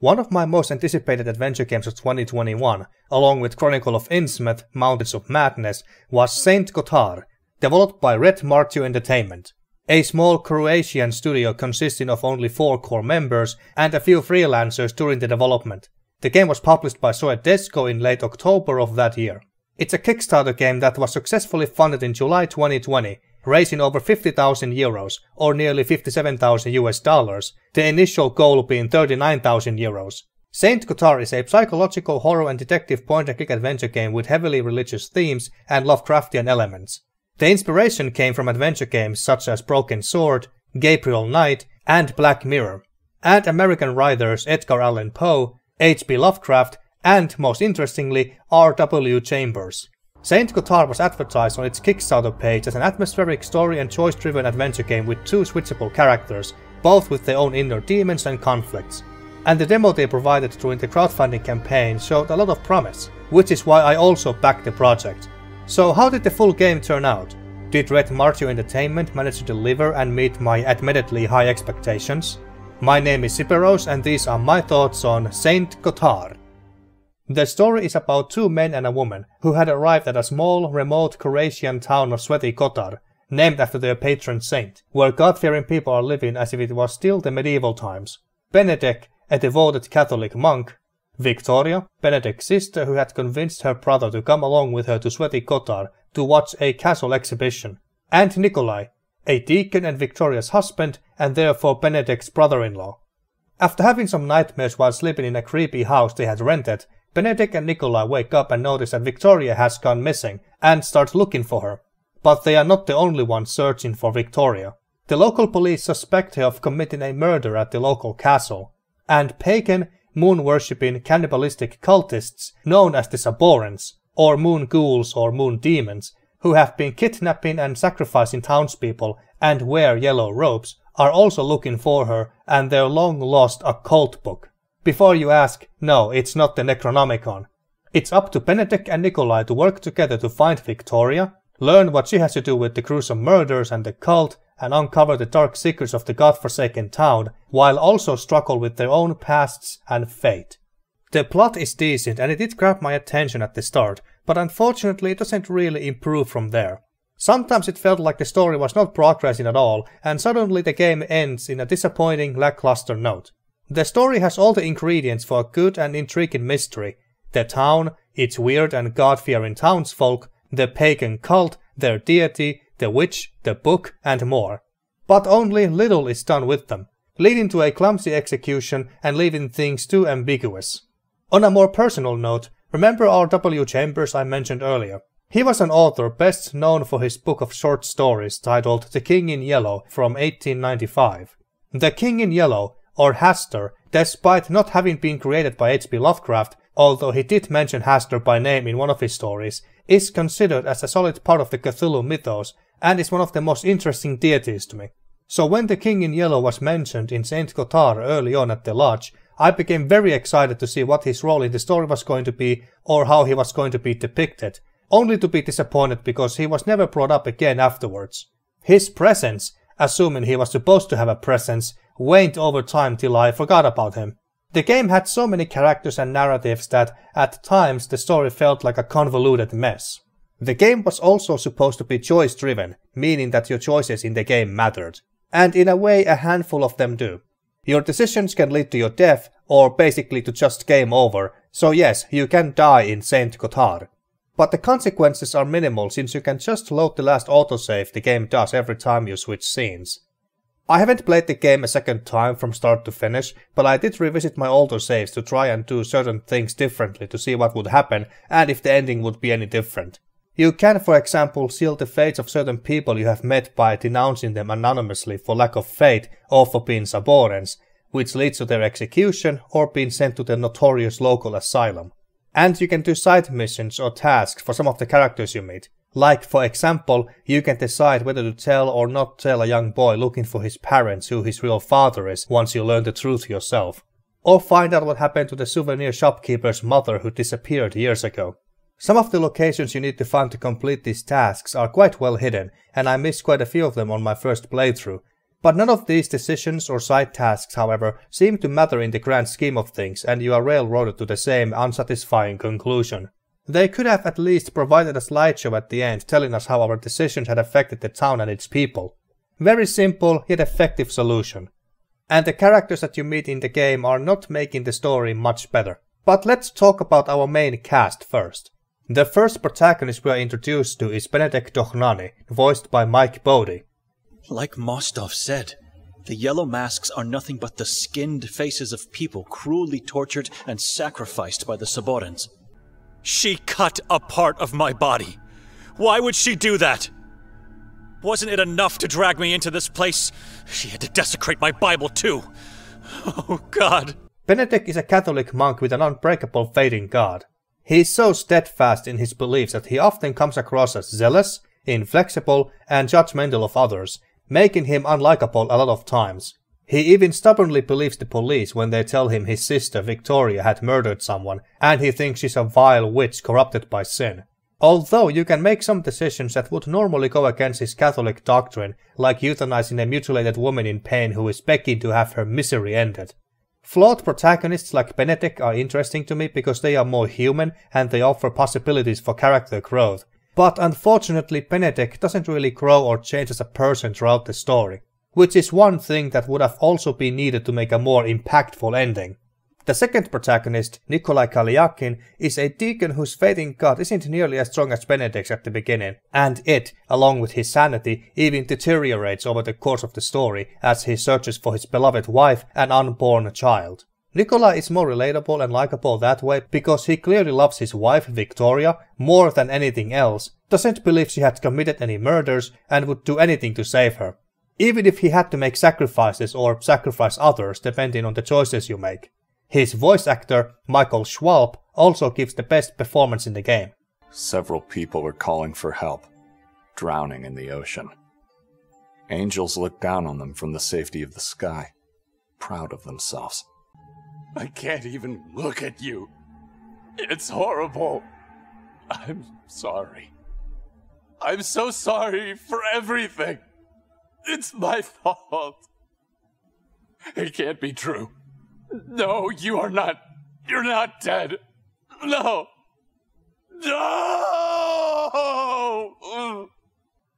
One of my most anticipated adventure games of 2021, along with Chronicle of Innsmouth, Mountains of Madness, was Saint Kotar, developed by Red Martyr Entertainment, a small Croatian studio consisting of only 4 core members and a few freelancers during the development. The game was published by SOEDESCO in late October of that year. It's a Kickstarter game that was successfully funded in July 2020, raising over 50,000 euros, or nearly 57,000 US dollars, the initial goal being 39,000 euros. Saint Kotar is a psychological horror and detective point-and-click adventure game with heavily religious themes and Lovecraftian elements. The inspiration came from adventure games such as Broken Sword, Gabriel Knight, and Black Mirror, and American writers Edgar Allan Poe, H.P. Lovecraft, and, most interestingly, R.W. Chambers. Saint Kotar was advertised on its Kickstarter page as an atmospheric story and choice-driven adventure game with 2 switchable characters, both with their own inner demons and conflicts. And the demo they provided during the crowdfunding campaign showed a lot of promise, which is why I also backed the project. So how did the full game turn out? Did Red Martyr Entertainment manage to deliver and meet my admittedly high expectations? My name is Siperos and these are my thoughts on Saint Kotar. The story is about 2 men and a woman who had arrived at a small, remote Croatian town of Saint Kotar, named after their patron saint, where God-fearing people are living as if it was still the medieval times. Benedict, a devoted Catholic monk, Victoria, Benedict's sister who had convinced her brother to come along with her to Saint Kotar to watch a castle exhibition, and Nikolai, a deacon and Victoria's husband and therefore Benedict's brother-in-law. After having some nightmares while sleeping in a creepy house they had rented, Benedict and Nikolai wake up and notice that Victoria has gone missing and start looking for her. But they are not the only ones searching for Victoria. The local police suspect her of committing a murder at the local castle, and pagan, moon-worshipping cannibalistic cultists known as the Saborans, or moon ghouls or moon demons, who have been kidnapping and sacrificing townspeople and wear yellow robes, are also looking for her and their long-lost occult book. Before you ask, no, it's not the Necronomicon. It's up to Benedict and Nikolai to work together to find Victoria, learn what she has to do with the gruesome murders and the cult, and uncover the dark secrets of the godforsaken town, while also struggle with their own pasts and fate. The plot is decent and it did grab my attention at the start, but unfortunately it doesn't really improve from there. Sometimes it felt like the story was not progressing at all, and suddenly the game ends in a disappointing, lackluster note. The story has all the ingredients for a good and intriguing mystery. The town, its weird and god-fearing townsfolk, the pagan cult, their deity, the witch, the book, and more. But only little is done with them, leading to a clumsy execution and leaving things too ambiguous. On a more personal note, remember R.W. Chambers I mentioned earlier? He was an author best known for his book of short stories titled The King in Yellow from 1895. The King in Yellow, or Hastur, despite not having been created by H.P. Lovecraft, although he did mention Hastur by name in one of his stories, is considered as a solid part of the Cthulhu mythos and is one of the most interesting deities to me. So when the King in Yellow was mentioned in Saint Kotar early on at the lodge, I became very excited to see what his role in the story was going to be or how he was going to be depicted, only to be disappointed because he was never brought up again afterwards. His presence, assuming he was supposed to have a presence, waned over time till I forgot about him. The game had so many characters and narratives that at times the story felt like a convoluted mess. The game was also supposed to be choice driven, meaning that your choices in the game mattered. And in a way a handful of them do. Your decisions can lead to your death or basically to just game over, so yes, you can die in Saint Kotar. But the consequences are minimal since you can just load the last autosave the game does every time you switch scenes. I haven't played the game a second time from start to finish, but I did revisit my older saves to try and do certain things differently to see what would happen and if the ending would be any different. You can, for example, seal the fates of certain people you have met by denouncing them anonymously for lack of faith or for being Saborans, which leads to their execution or being sent to the notorious local asylum. And you can do side missions or tasks for some of the characters you meet. Like, for example, you can decide whether to tell or not tell a young boy looking for his parents who his real father is once you learn the truth yourself. Or find out what happened to the souvenir shopkeeper's mother who disappeared years ago. Some of the locations you need to find to complete these tasks are quite well hidden, and I missed quite a few of them on my first playthrough. But none of these decisions or side tasks, however, seem to matter in the grand scheme of things, and you are railroaded to the same unsatisfying conclusion. They could have at least provided a slideshow at the end telling us how our decisions had affected the town and its people. Very simple yet effective solution. And the characters that you meet in the game are not making the story much better. But let's talk about our main cast first. The first protagonist we are introduced to is Benedict Dornani, voiced by Mike Bodie. Like Mostov said, the yellow masks are nothing but the skinned faces of people cruelly tortured and sacrificed by the Saborans. She cut a part of my body. Why would she do that? Wasn't it enough to drag me into this place? She had to desecrate my Bible too. Oh God. Benedict is a Catholic monk with an unbreakable faith in God. He is so steadfast in his beliefs that he often comes across as zealous, inflexible, and judgmental of others, making him unlikable a lot of times. He even stubbornly believes the police when they tell him his sister Victoria had murdered someone, and he thinks she's a vile witch corrupted by sin. Although you can make some decisions that would normally go against his Catholic doctrine, like euthanizing a mutilated woman in pain who is begging to have her misery ended. Flawed protagonists like Benedict are interesting to me because they are more human and they offer possibilities for character growth. But unfortunately Benedict doesn't really grow or change as a person throughout the story, which is one thing that would have also been needed to make a more impactful ending. The second protagonist, Nikolai Kalyakin, is a deacon whose faith in God isn't nearly as strong as Benedict's at the beginning, and it, along with his sanity, even deteriorates over the course of the story as he searches for his beloved wife and unborn child. Nikolai is more relatable and likable that way because he clearly loves his wife Victoria more than anything else, doesn't believe she had committed any murders, and would do anything to save her. Even if he had to make sacrifices or sacrifice others depending on the choices you make. His voice actor, Michael Schwalb, also gives the best performance in the game. Several people were calling for help, drowning in the ocean. Angels looked down on them from the safety of the sky, proud of themselves. I can't even look at you. It's horrible. I'm sorry. I'm so sorry for everything. It's my fault. It can't be true. No, you are not. You're not dead. No. No!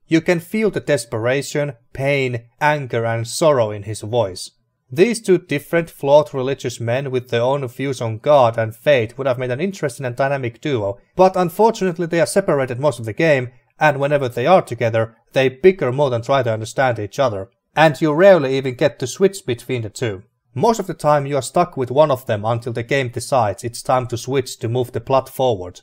You can feel the desperation, pain, anger and sorrow in his voice. These two different, flawed religious men with their own views on God and fate would have made an interesting and dynamic duo, but unfortunately they are separated most of the game, and whenever they are together, they bicker more than try to understand each other, and you rarely even get to switch between the two. Most of the time you are stuck with one of them until the game decides it's time to switch to move the plot forward.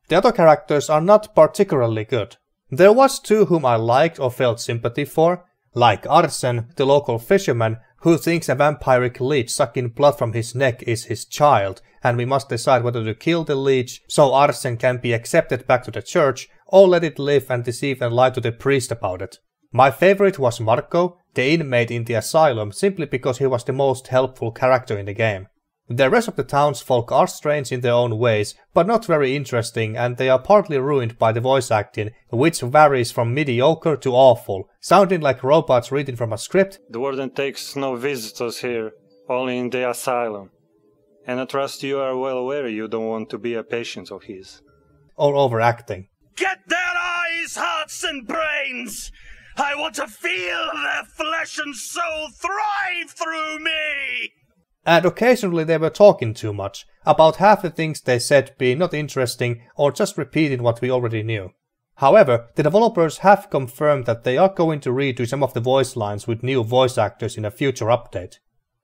The other characters are not particularly good. There was two whom I liked or felt sympathy for, like Arsen, the local fisherman, who thinks a vampiric leech sucking blood from his neck is his child, and we must decide whether to kill the leech so Arsen can be accepted back to the church, or let it live and deceive and lie to the priest about it. My favorite was Marco, the inmate in the asylum, simply because he was the most helpful character in the game. The rest of the townsfolk are strange in their own ways, but not very interesting, and they are partly ruined by the voice acting, which varies from mediocre to awful, sounding like robots reading from a script. The warden takes no visitors here, only in the asylum. And I trust you are well aware you don't want to be a patient of his. Or overacting. Get their eyes, hearts and brains! I want to feel their flesh and soul thrive through me! And occasionally they were talking too much, about half the things they said being not interesting or just repeating what we already knew. However, the developers have confirmed that they are going to redo some of the voice lines with new voice actors in a future update.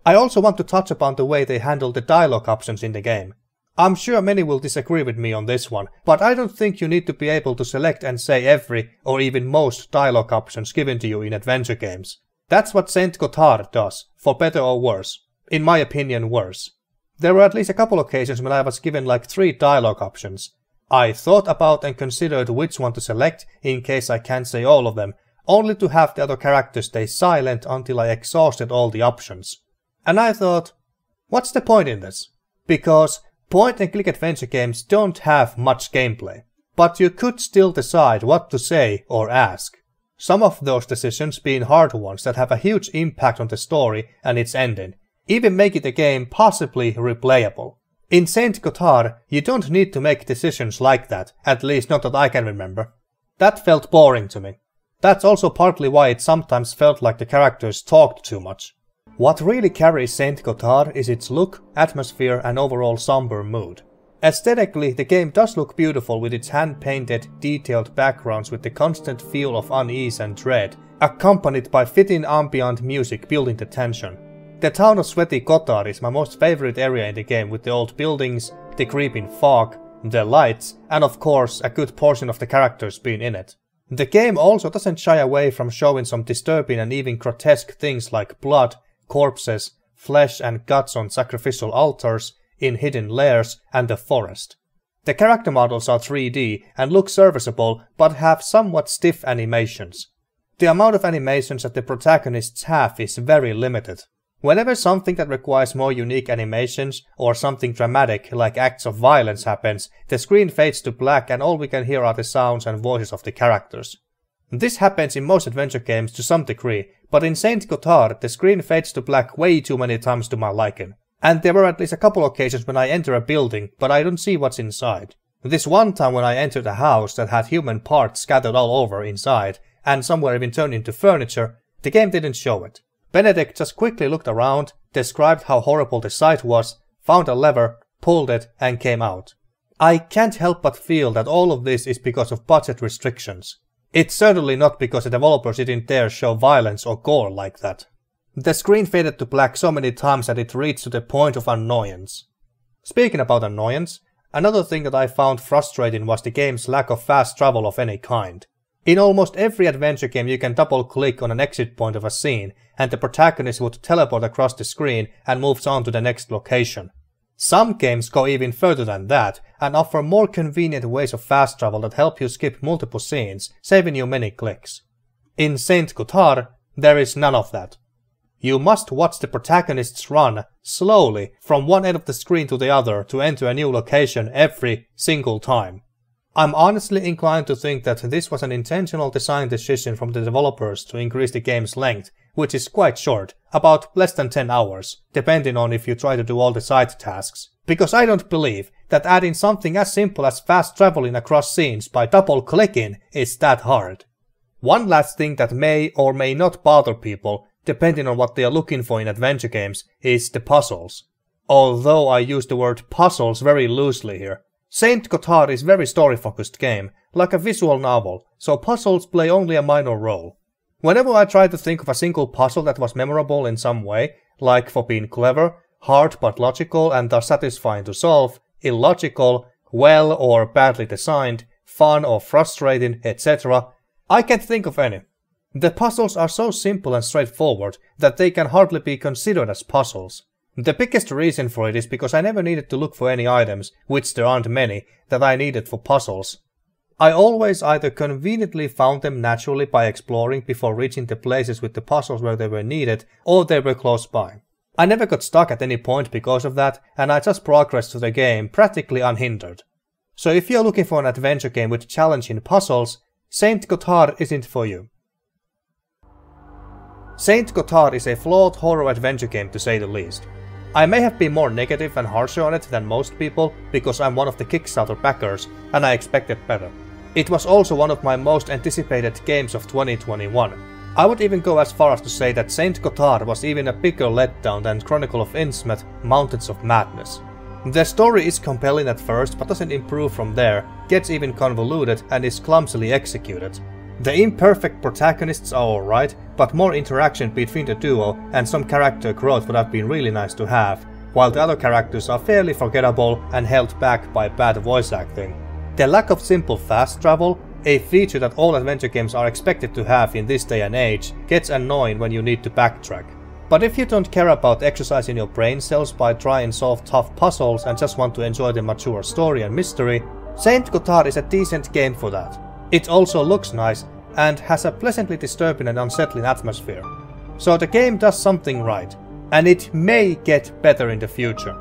I also want to touch upon the way they handle the dialogue options in the game. I'm sure many will disagree with me on this one, but I don't think you need to be able to select and say every or even most dialogue options given to you in adventure games. That's what Saint Kotar does, for better or worse. In my opinion, worse. There were at least a couple occasions when I was given like 3 dialogue options. I thought about and considered which one to select in case I can't say all of them, only to have the other character stay silent until I exhausted all the options. And I thought, what's the point in this? Because point-and-click adventure games don't have much gameplay, but you could still decide what to say or ask. Some of those decisions being hard ones that have a huge impact on the story and its ending, even making the game possibly replayable. In Saint Kotar, you don't need to make decisions like that, at least not that I can remember. That felt boring to me. That's also partly why it sometimes felt like the characters talked too much. What really carries Saint Kotar is its look, atmosphere and overall somber mood. Aesthetically, the game does look beautiful with its hand-painted, detailed backgrounds with the constant feel of unease and dread, accompanied by fitting ambient music building the tension. The town of Saint Kotar is my most favorite area in the game, with the old buildings, the creeping fog, the lights, and of course a good portion of the characters being in it. The game also doesn't shy away from showing some disturbing and even grotesque things like blood, corpses, flesh and guts on sacrificial altars, in hidden lairs and the forest. The character models are 3D and look serviceable but have somewhat stiff animations. The amount of animations that the protagonists have is very limited. Whenever something that requires more unique animations or something dramatic like acts of violence happens, the screen fades to black and all we can hear are the sounds and voices of the characters. This happens in most adventure games to some degree, but in Saint Kotar the screen fades to black way too many times to my liking. And there were at least a couple occasions when I enter a building, but I don't see what's inside. This one time when I entered a house that had human parts scattered all over inside, and somewhere even turned into furniture, the game didn't show it. Benedict just quickly looked around, described how horrible the sight was, found a lever, pulled it, and came out. I can't help but feel that all of this is because of budget restrictions. It's certainly not because the developers didn't dare show violence or gore like that. The screen faded to black so many times that it reached to the point of annoyance. Speaking about annoyance, another thing that I found frustrating was the game's lack of fast travel of any kind. In almost every adventure game you can double click on an exit point of a scene and the protagonist would teleport across the screen and moves on to the next location. Some games go even further than that and offer more convenient ways of fast travel that help you skip multiple scenes, saving you many clicks. In Saint Kotar, there is none of that. You must watch the protagonists run, slowly, from one end of the screen to the other to enter a new location every single time. I'm honestly inclined to think that this was an intentional design decision from the developers to increase the game's length, which is quite short, about less than 10 hours, depending on if you try to do all the side tasks. Because I don't believe that adding something as simple as fast traveling across scenes by double clicking is that hard. One last thing that may or may not bother people, depending on what they are looking for in adventure games, is the puzzles. Although I use the word puzzles very loosely here. Saint Kotar is a very story-focused game, like a visual novel, so puzzles play only a minor role. Whenever I try to think of a single puzzle that was memorable in some way, like for being clever, hard but logical and thus satisfying to solve, illogical, well or badly designed, fun or frustrating, etc., I can't think of any. The puzzles are so simple and straightforward that they can hardly be considered as puzzles. The biggest reason for it is because I never needed to look for any items, which there aren't many, that I needed for puzzles. I always either conveniently found them naturally by exploring before reaching the places with the puzzles where they were needed, or they were close by. I never got stuck at any point because of that, and I just progressed through the game practically unhindered. So if you're looking for an adventure game with challenging puzzles, Saint Kotar isn't for you. Saint Kotar is a flawed horror adventure game to say the least. I may have been more negative and harsher on it than most people because I'm one of the Kickstarter backers and I expected better. It was also one of my most anticipated games of 2021. I would even go as far as to say that Saint Kotar was even a bigger letdown than Chronicle of Innsmouth, Mountains of Madness. The story is compelling at first but doesn't improve from there, gets even convoluted and is clumsily executed. The imperfect protagonists are alright, but more interaction between the duo and some character growth would have been really nice to have, while the other characters are fairly forgettable and held back by bad voice acting. The lack of simple fast travel, a feature that all adventure games are expected to have in this day and age, gets annoying when you need to backtrack. But if you don't care about exercising your brain cells by trying and solve tough puzzles and just want to enjoy the mature story and mystery, Saint Kotar is a decent game for that. It also looks nice and has a pleasantly disturbing and unsettling atmosphere. So the game does something right, and it may get better in the future.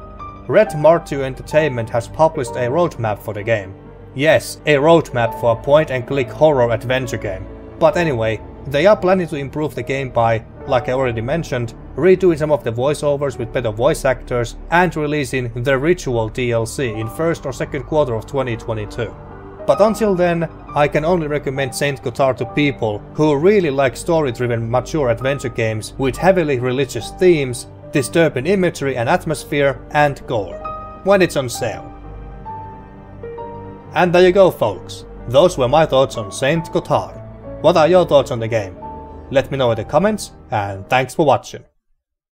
Red Martyr Entertainment has published a roadmap for the game. Yes, a roadmap for a point-and-click horror adventure game. But anyway, They are planning to improve the game by, like I already mentioned, redoing some of the voiceovers with better voice actors and releasing the Ritual DLC in first or second quarter of 2022. But until then, I can only recommend Saint Kotar to people who really like story-driven mature adventure games with heavily religious themes, disturbing imagery and atmosphere, and gore, when it's on sale. And there you go, folks. Those were my thoughts on Saint Kotar. What are your thoughts on the game? Let me know in the comments, and thanks for watching.